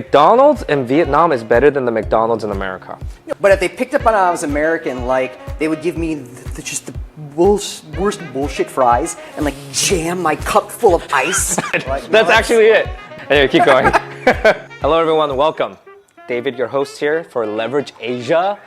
McDonald's in Vietnam is better than the McDonald's in America. But if they picked up on I was American, like, they would give me just the worst bullshit fries and, like, jam my cup full of ice. Like, That's actually it. Anyway, keep going. Hello, everyone. Welcome. David, your host here for Leverage Asia.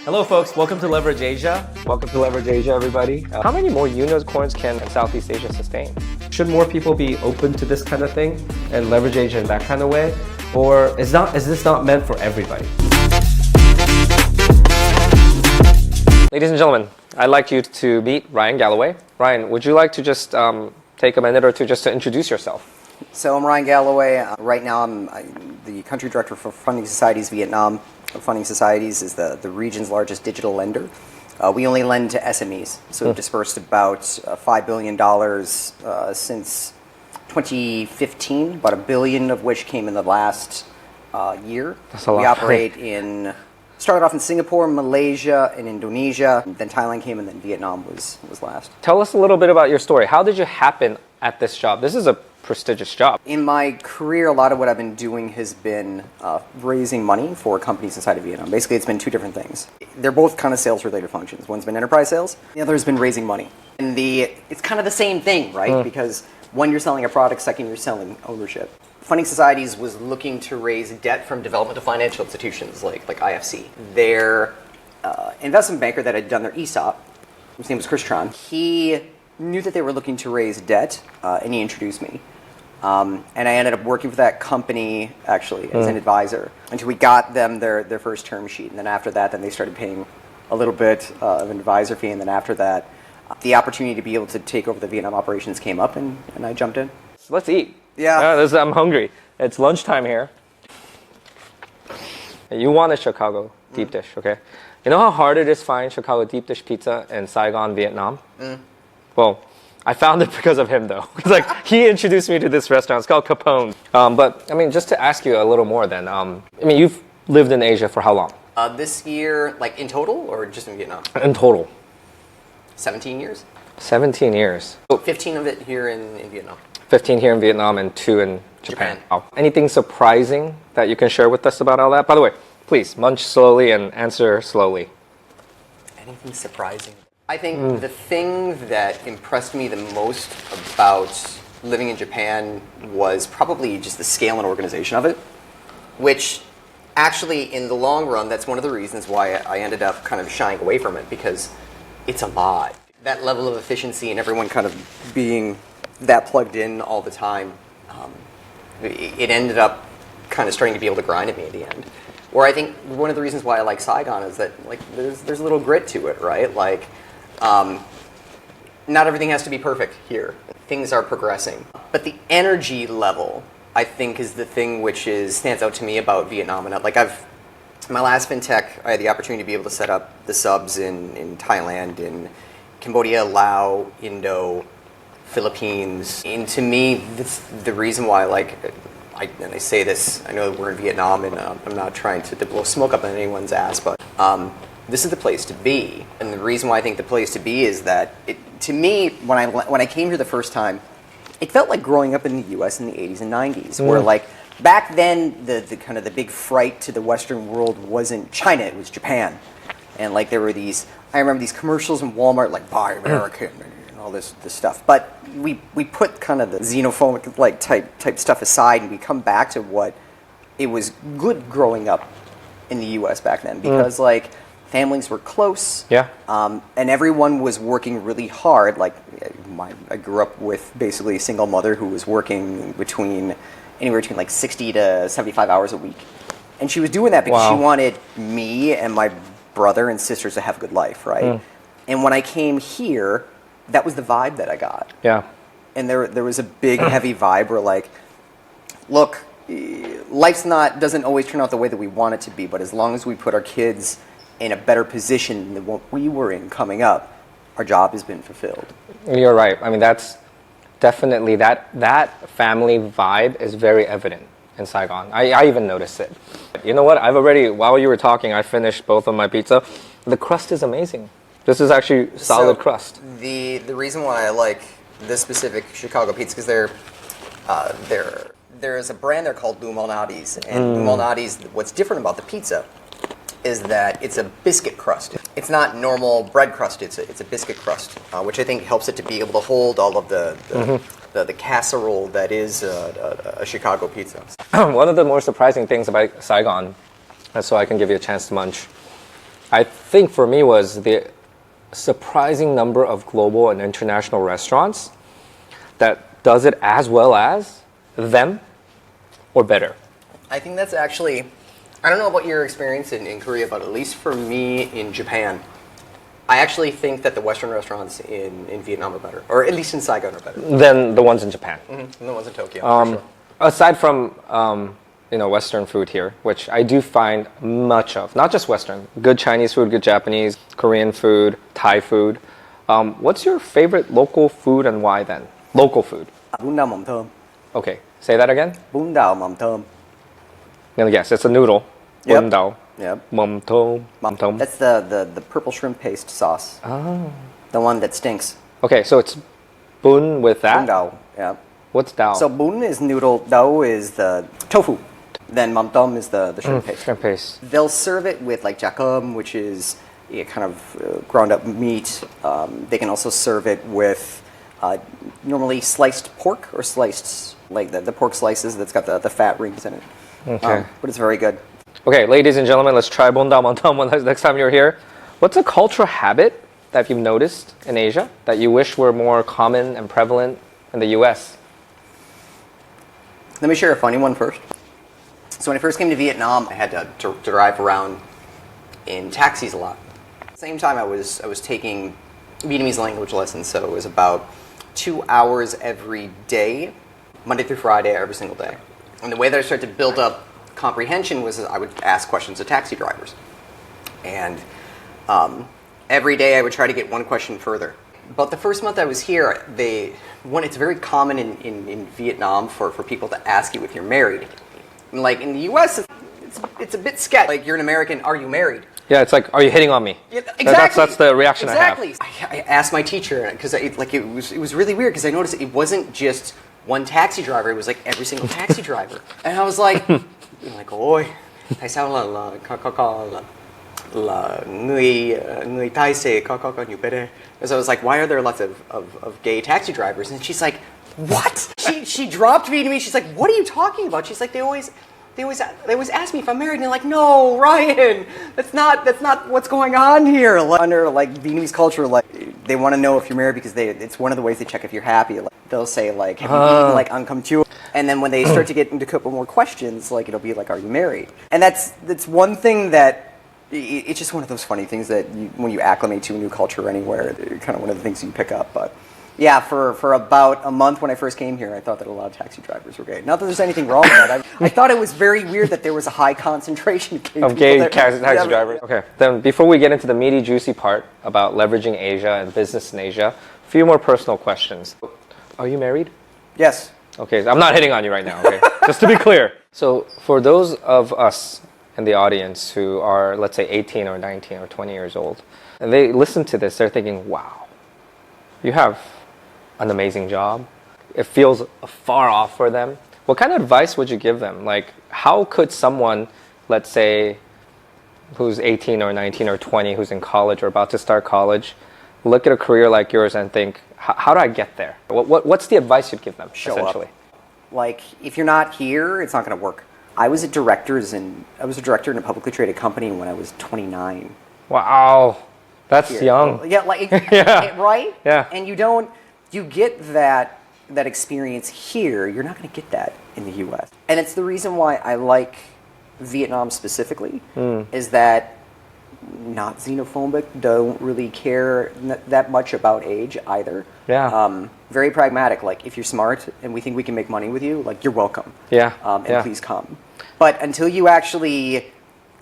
Hello, folks. Welcome to Leverage Asia. Welcome to Leverage Asia, everybody. How many more unicorns can Southeast Asia sustain? Should more people be open to this kind of thing and leverage Asia in that kind of way? Or is this not meant for everybody? Ladies and gentlemen, I'd like you to meet Ryan Galloway. Ryan, would you like to just take a minute or two just to introduce yourself? So I'm Ryan Galloway. Right now I'm the country director for Funding Societies Vietnam. Funding Societies is the region's largest digital lender. We only lend to SMEs, so we've dispersed about $5 billion since 2015, about $1 billion of which came in the last year. That's a lot. We operate started off in Singapore, Malaysia, and Indonesia. Then Thailand came, and then Vietnam was last. Tell us a little bit about your story. How did you happen at this job? This is a prestigious job. In my career, a lot of what I've been doing has been raising money for companies inside of Vietnam. Basically, it's been two different things. They're both kind of sales-related functions. One's been enterprise sales, the other has been raising money. And it's kind of the same thing, right? Because one, you're selling a product, second, you're selling ownership. Funding Societies was looking to raise debt from developmental financial institutions like IFC. Their investment banker that had done their ESOP, his name was Chris Tron, he knew that they were looking to raise debt, and he introduced me. And I ended up working for that company, actually, as an advisor, until we got them their first term sheet. And then after that, then they started paying a little bit of an advisor fee. And then after that, the opportunity to be able to take over the Vietnam operations came up, and I jumped in. So let's eat. Yeah. I'm hungry. It's lunchtime here. You want a Chicago deep dish, okay? You know how hard it is to find Chicago deep dish pizza in Saigon, Vietnam? Well, I found it because of him, though. It's like, he introduced me to this restaurant. It's called Capone. But, I mean, just to ask you a little more then, you've lived in Asia for how long? This year, like in total, or just in Vietnam? In total. 17 years. 17 years. 15 of it here in Vietnam. 15 here in Vietnam and 2 in Japan. Japan. Wow. Anything surprising that you can share with us about all that? By the way, please, munch slowly and answer slowly. Anything surprising? I think the thing that impressed me the most about living in Japan was probably just the scale and organization of it, which actually, in the long run, that's one of the reasons why I ended up kind of shying away from it, because it's a lot. That level of efficiency and everyone kind of being that plugged in all the time, it ended up kind of starting to be able to grind at me at the end. Or I think one of the reasons why I like Saigon is that, like, there's a little grit to it, right? Like, not everything has to be perfect here. Things are progressing. But the energy level, I think, is the thing which stands out to me about Vietnam. And my last fintech, I had the opportunity to be able to set up the subs in Thailand, in Cambodia, Laos, Indo, Philippines. And to me, that's the reason why, and I say this, I know we're in Vietnam, and I'm not trying to blow smoke up on anyone's ass, but this is the place to be. And the reason why I think the place to be is that, to me, when I came here the first time, it felt like growing up in the U.S. in the 80s and 90s, where, like, back then, the kind of the big fright to the Western world wasn't China, it was Japan. And, like, there were I remember these commercials in Walmart, like, buy American, and all this stuff. But we put kind of the xenophobic, like, type stuff aside, and we come back to what it was good growing up in the U.S. back then, because, like, families were close, and everyone was working really hard. Like, I grew up with basically a single mother who was working anywhere between like 60 to 75 hours a week, and she was doing that because she wanted me and my brother and sisters to have a good life, right? And when I came here, that was the vibe that I got. Yeah, and there was a big, heavy vibe where, like, look, life's doesn't always turn out the way that we want it to be, but as long as we put our kids in a better position than what we were in coming up, our job has been fulfilled. You're right. I mean, that's definitely, that family vibe is very evident in Saigon. I even noticed it. You know what? While you were talking, I finished both of my pizza. The crust is amazing. This is actually solid crust. The reason why I like this specific Chicago pizza is they're there's a brand there called Lumonati's, and Lumonati's, what's different about the pizza is that it's a biscuit crust. It's not normal bread crust, it's a biscuit crust, which I think helps it to be able to hold all of the casserole that is a Chicago pizza. One of the more surprising things about Saigon, so I can give you a chance to munch, I think for me was the surprising number of global and international restaurants that does it as well as them or better. I think that's actually, I don't know about your experience in Korea, but at least for me in Japan, I actually think that the Western restaurants in Vietnam are better, or at least in Saigon are better. Than the ones in Japan. And the ones in Tokyo, for sure. Aside from Western food here, which I do find much of, not just Western, good Chinese food, good Japanese, Korean food, Thai food. What's your favorite local food and why then? Local food. Bún đào mắm thơm. Okay, say that again. Bún đào mắm thơm. Yes, it's a noodle. Yep. Bún đào. Yep. Mắm thơm. Mắm thơm. That's the purple shrimp paste sauce. Oh. The one that stinks. Okay, so it's bún with that? Bún đào, yeah. What's dao? So bún is noodle, dao is the tofu. Then mắm tôm is the shrimp paste. Shrimp paste. They'll serve it with like jakum, which is kind of ground up meat. They can also serve it with normally sliced pork or sliced, like the pork slices that's got the fat rings in it. Okay. But it's very good. Okay, ladies and gentlemen, let's try bún đào mắm tôm next time you're here. What's a cultural habit that you've noticed in Asia that you wish were more common and prevalent in the US? Let me share a funny one first. So when I first came to Vietnam, I had to drive around in taxis a lot. At the same time, I was taking Vietnamese language lessons, so it was about 2 hours every day, Monday through Friday, every single day. And the way that I started to build up comprehension was I would ask questions of taxi drivers. And every day I would try to get one question further. About the first month I was here, it's very common in Vietnam for people to ask you if you're married. And like in the US, it's a bit sketchy. Like, you're an American, are you married? Yeah, it's like, are you hitting on me? Yeah, exactly. That's the reaction exactly. I have. I asked my teacher, because it was really weird, because I noticed it wasn't just one taxi driver, it was like every single taxi driver. And I was like, ôi, tại sao là người Thai sẽ có nhiều PD? And so I was like, why are there lots of gay taxi drivers? And she's like, what? She dropped me to me. She's like, what are you talking about? She's like, they always ask me if I'm married, and they're like, no, Ryan, that's not what's going on here. Under like Vietnamese culture, like they want to know if you're married because it's one of the ways they check if you're happy. Like, they'll say like, have you eaten like Ăn Cơm Chua? And then when they start to get into a couple more questions, like it'll be like, are you married? And that's one thing that. It's just one of those funny things that when you acclimate to a new culture anywhere, they're kind of one of the things you pick up. But yeah, for about a month when I first came here, I thought that a lot of taxi drivers were gay. Not that there's anything wrong with that. I thought it was very weird that there was a high concentration of gay taxi drivers. Okay, then before we get into the meaty, juicy part about leveraging Asia and business in Asia, a few more personal questions. Are you married? Yes. Okay, I'm not hitting on you right now, okay? Just to be clear. So for those of us in the audience who are, let's say, 18 or 19 or 20 years old, and they listen to this, they're thinking, wow, you have an amazing job. It feels far off for them. What kind of advice would you give them? Like, how could someone, let's say, who's 18 or 19 or 20, who's in college or about to start college, look at a career like yours and think, how do I get there? What's the advice you'd give them, essentially? Like, if you're not here, it's not going to work. I was a director in a publicly traded company when I was 29. Wow, that's young. Yeah, like yeah. Right? Yeah. And you get that experience here. You're not going to get that in the U.S. And it's the reason why I like Vietnam specifically is that not xenophobic, don't really care that much about age either. Yeah. Very pragmatic. Like, if you're smart and we think we can make money with you, like, you're welcome. Yeah. And please come. But until you actually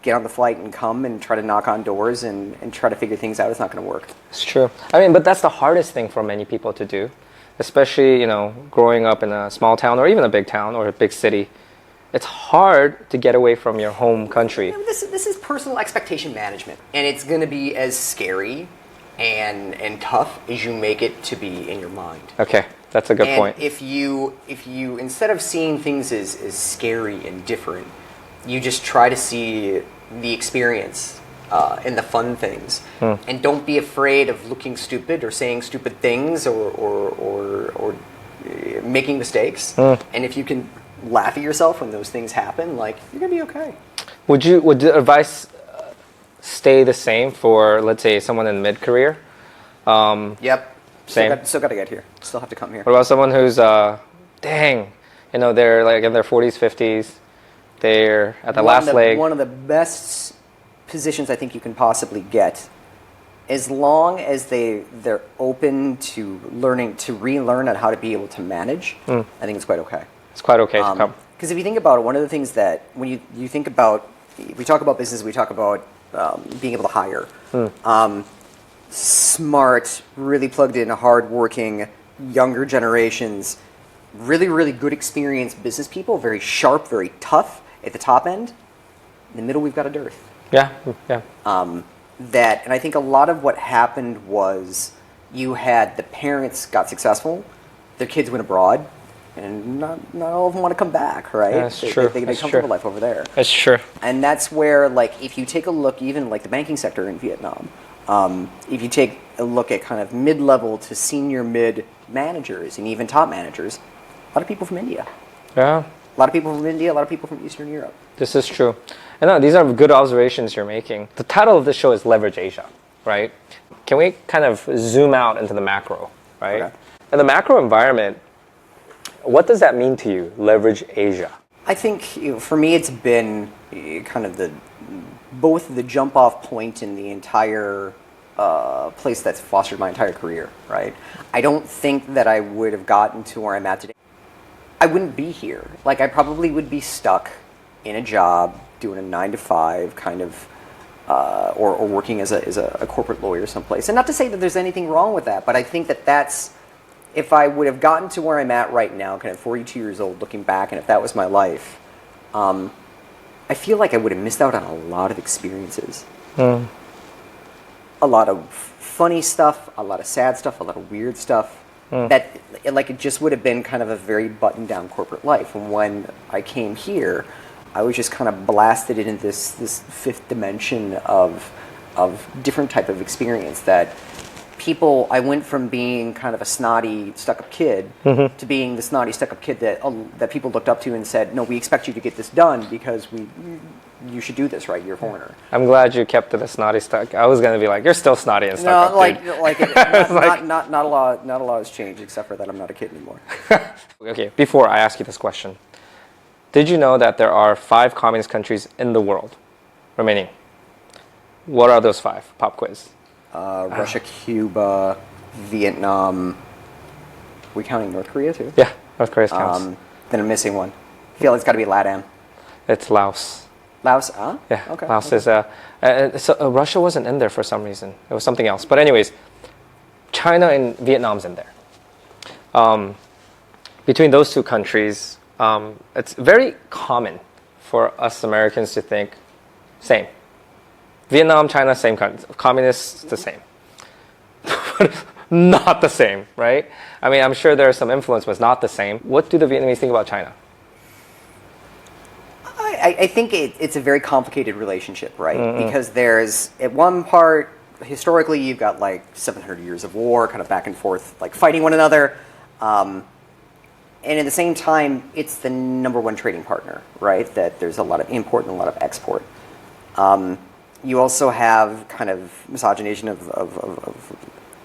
get on the flight and come and try to knock on doors and try to figure things out, it's not going to work. It's true. I mean, but that's the hardest thing for many people to do, especially, growing up in a small town or even a big town or a big city. It's hard to get away from your home country. This is personal expectation management, and it's going to be as scary and tough as you make it to be in your mind. Okay. That's a good and point. If you instead of seeing things as scary and different, you just try to see the experience and the fun things, and don't be afraid of looking stupid or saying stupid things or making mistakes. And if you can laugh at yourself when those things happen, like, you're gonna be okay. Would the advice stay the same for, let's say, someone in mid-career? Yep. Same. Still got to get here. Still have to come here. What about someone who's, they're like in their 40s, 50s, they're at the last leg? One of the best positions I think you can possibly get, as long as they're open to learning, to relearn on how to be able to manage, I think it's quite okay. It's quite okay to come. Because if you think about it, one of the things that when you think about, we talk about business, we talk about being able to hire. Smart, really plugged in, hardworking, younger generations, really, really good experienced business people, very sharp, very tough at the top end. In the middle, we've got a dearth. Yeah. And I think a lot of what happened was you had the parents got successful, their kids went abroad, and not all of them want to come back, right? That's true. They come from a life over there. That's true. And that's where, like, if you take a look, even like the banking sector in Vietnam, if you take a look at kind of mid-level to senior mid managers and even top managers, a lot of people from India. Yeah. A lot of people from India, a lot of people from Eastern Europe. This is true. And no, these are good observations you're making. The title of the show is Leverage Asia, right? Can we kind of zoom out into the macro, right? Okay. In the macro environment, what does that mean to you, Leverage Asia? I think, for me, it's been kind of both the jump-off point in the entire place that's fostered my entire career, right? I don't think that I would have gotten to where I'm at today. I wouldn't be here. Like, I probably would be stuck in a job, doing a 9-to-5 kind of, or working as a corporate lawyer someplace. And not to say that there's anything wrong with that, but I think that that's, if I would have gotten to where I'm at right now, kind of 42 years old, looking back, and if that was my life, I feel like I would have missed out on a lot of experiences. A lot of funny stuff, a lot of sad stuff, a lot of weird stuff. That, like, it just would have been kind of a very buttoned-down corporate life. And when I came here, I was just kind of blasted into this fifth dimension of different type of experience that people, I went from being kind of a snotty, stuck-up kid to being the snotty, stuck-up kid that people looked up to and said, no, we expect you to get this done because you should do this, right? You're a foreigner. I'm glad you kept it a snotty stuck. I was going to be like, you're still snotty and stuck up, not a lot has changed except for that I'm not a kid anymore. Okay, before I ask you this question, did you know that there are 5 communist countries in the world remaining? What are those 5? Pop quiz. Russia, Cuba, Vietnam. We counting North Korea too? Yeah, North Korea counts. Then I'm missing one. I feel it's got to be LATAM. It's Laos. Laos? Huh? Yeah, okay. Laos is so Russia wasn't in there for some reason. It was something else. But anyways, China and Vietnam's in there. Between those two countries, it's very common for us Americans to think same. Vietnam, China, same country. Communists, the same. Not the same, right? I mean, I'm sure there's some influence, but it's not the same. What do the Vietnamese think about China? I think it's a very complicated relationship, right? Because there's, at one part, historically, you've got like 700 years of war, kind of back and forth, like fighting one another. And at the same time, it's the number one trading partner, right? That there's a lot of import and a lot of export. You also have kind of miscegenation of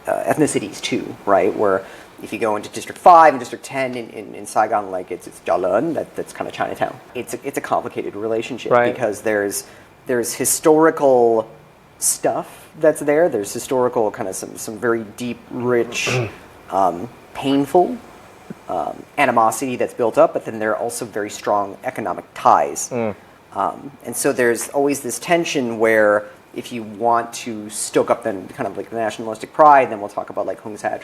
ethnicities too, right? Where if you go into District 5 and District 10 in Saigon, like it's Dalian, that's kind of Chinatown. It's a complicated relationship, right? Because there's historical stuff that's there. There's historical kind of some very deep, rich, painful animosity that's built up, but then there are also very strong economic ties. And so there's always this tension where if you want to stoke up then kind of like the nationalistic pride, then we'll talk about like Hung Sa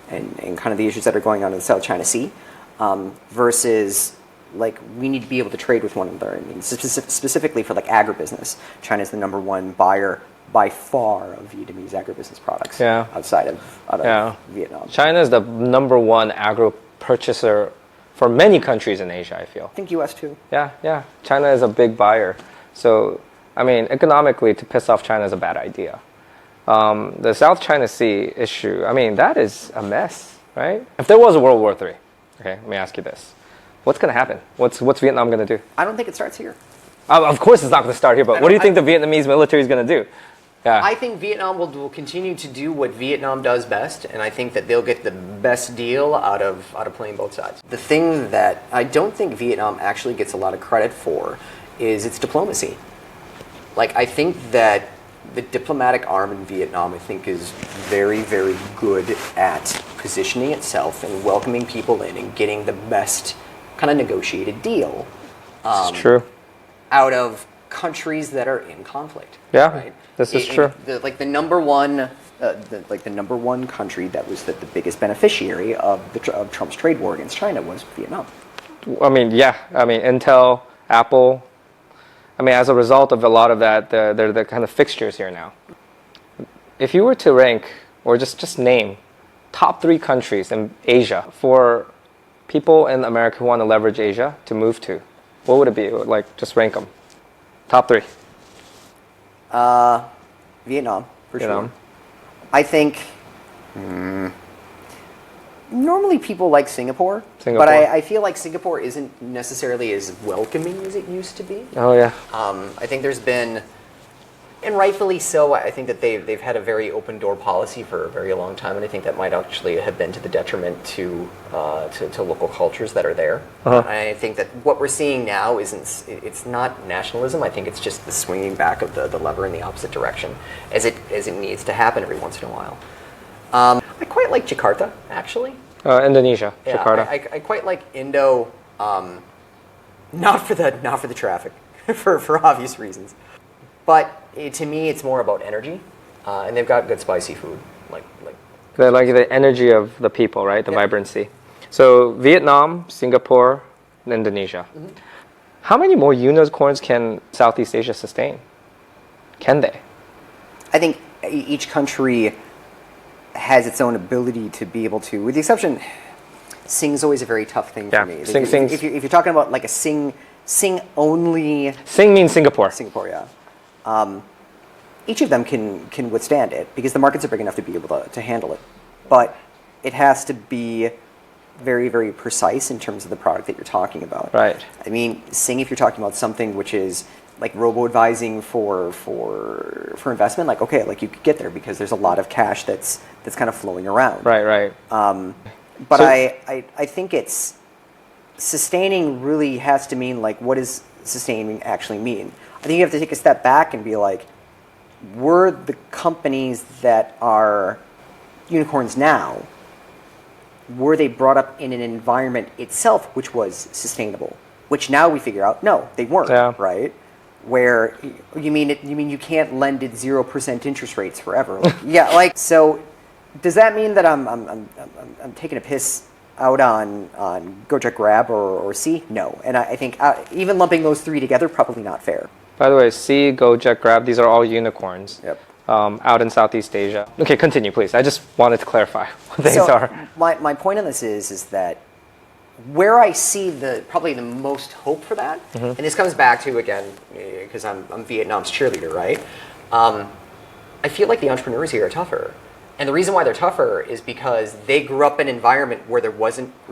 and kind of the issues that are going on in the South China Sea, versus like we need to be able to trade with one another. I mean, specifically for like agribusiness, China's the number one buyer by far of Vietnamese agribusiness products outside of Vietnam. China is the #1 agro purchaser for many countries in Asia, I feel. I think US too. Yeah. China is a big buyer. So, I mean, economically, to piss off China is a bad idea. The South China Sea issue, I mean, that is a mess, right? If there was a World War III, okay, let me ask you this. What's going to happen? What's Vietnam going to do? I don't think it starts here. Of course it's not going to start here, but what do you think the Vietnamese military is going to do? Yeah. I think Vietnam will continue to do what Vietnam does best, and I think that they'll get the best deal out of playing both sides. The thing that I don't think Vietnam actually gets a lot of credit for is its diplomacy. Like, I think that the diplomatic arm in Vietnam, I think, is very, very good at positioning itself and welcoming people in and getting the best kind of negotiated deal. This is true. Out of countries that are in conflict. Yeah, right? this is true. The number one country that was the biggest beneficiary of Trump's trade war against China was Vietnam. I mean, Intel, Apple. I mean, as a result of a lot of that, they're the kind of fixtures here now. If you were to rank or just name top 3 countries in Asia for people in America who want to leverage Asia to move to, what would it be? Like, just rank them. Top 3. Vietnam, for sure. I think normally people like Singapore. But I feel like Singapore isn't necessarily as welcoming as it used to be. Oh, yeah. I think there's been, and rightfully so, I think that they've had a very open door policy for a very long time, and I think that might actually have been to the detriment to local cultures that are there. I think that what we're seeing now it's not nationalism. I think it's just the swinging back of the lever in the opposite direction, as it needs to happen every once in a while. I quite like Jakarta, actually. Indonesia, Jakarta. I quite like Indo, not for the traffic, for obvious reasons. But to me, it's more about energy, and they've got good spicy food. They like the energy of the people, right? The vibrancy. So Vietnam, Singapore, and Indonesia. Mm-hmm. How many more unicorns can Southeast Asia sustain? Can they? I think each country has its own ability to be able to, with the exception, Sing is always a very tough thing for me. If you're talking about like a Sing only. Sing means Singapore. Singapore, yeah. Each of them can withstand it because the markets are big enough to be able to handle it. But it has to be very, very precise in terms of the product that you're talking about. Right. I mean, Sing, if you're talking about something which is like robo-advising for investment, like, okay, like you could get there because there's a lot of cash that's kind of flowing around. Right. But I think it's sustaining really has to mean like, what does sustaining actually mean? I think you have to take a step back and be like, were the companies that are unicorns now, were they brought up in an environment itself which was sustainable? Which now we figure out, no, they weren't, right? Where you mean you can't lend at 0% interest rates forever? Like, so does that mean that I'm taking a piss out on Gojek Grab or C? No, and I think even lumping those 3 together probably not fair. By the way, C, Gojek Grab, these are all unicorns. Yep. Out in Southeast Asia. Okay, continue, please. I just wanted to clarify what these are. My point on this is that where I see probably the most hope for that, and this comes back to, again, because I'm Vietnam's cheerleader, right? I feel like the entrepreneurs here are tougher. And the reason why they're tougher is because they grew up in an environment where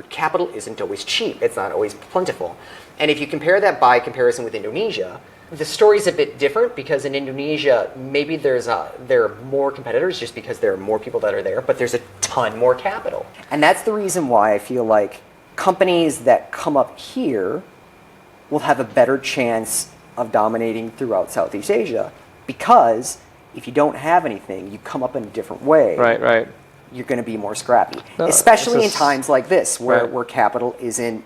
capital isn't always cheap. It's not always plentiful. And if you compare that by comparison with Indonesia, the story's a bit different because in Indonesia, maybe there are more competitors just because there are more people that are there, but there's a ton more capital. And that's the reason why I feel like companies that come up here will have a better chance of dominating throughout Southeast Asia, because if you don't have anything, you come up in a different way. Right. You're going to be more scrappy, especially in times like this where capital isn't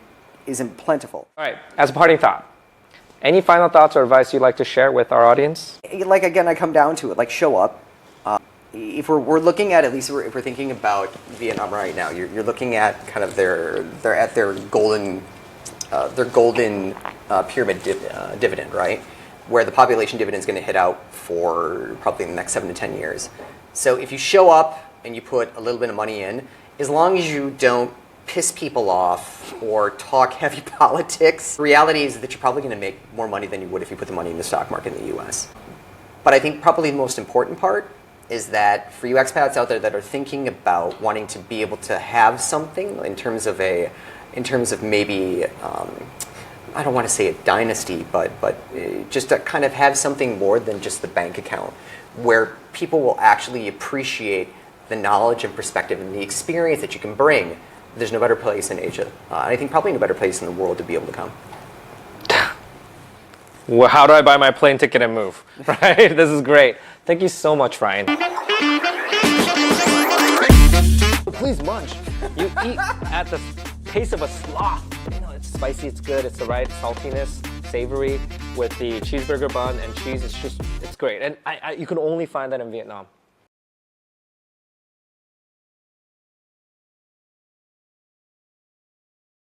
plentiful. All right. As a parting thought, any final thoughts or advice you'd like to share with our audience? Like, again, I come down to it. Like, show up. If we're looking at least if we're thinking about Vietnam right now, you're looking at kind of their golden pyramid dividend, right? where the population dividend is going to hit out for probably the next 7 to 10 years. So if you show up and you put a little bit of money in, as long as you don't piss people off or talk heavy politics, the reality is that you're probably going to make more money than you would if you put the money in the stock market in the US. But I think probably the most important part is that for you expats out there that are thinking about wanting to be able to have something in terms of maybe, I don't want to say a dynasty, but just to kind of have something more than just the bank account, where people will actually appreciate the knowledge and perspective and the experience that you can bring. There's no better place in Asia. I think probably no better place in the world to be able to come. Well, how do I buy my plane ticket and move? Right? This is great. Thank you so much, Ryan. Please munch. You eat at the pace of a sloth. You know, it's spicy, it's good, it's the right saltiness, savory with the cheeseburger bun and cheese. It's great. And you can only find that in Vietnam.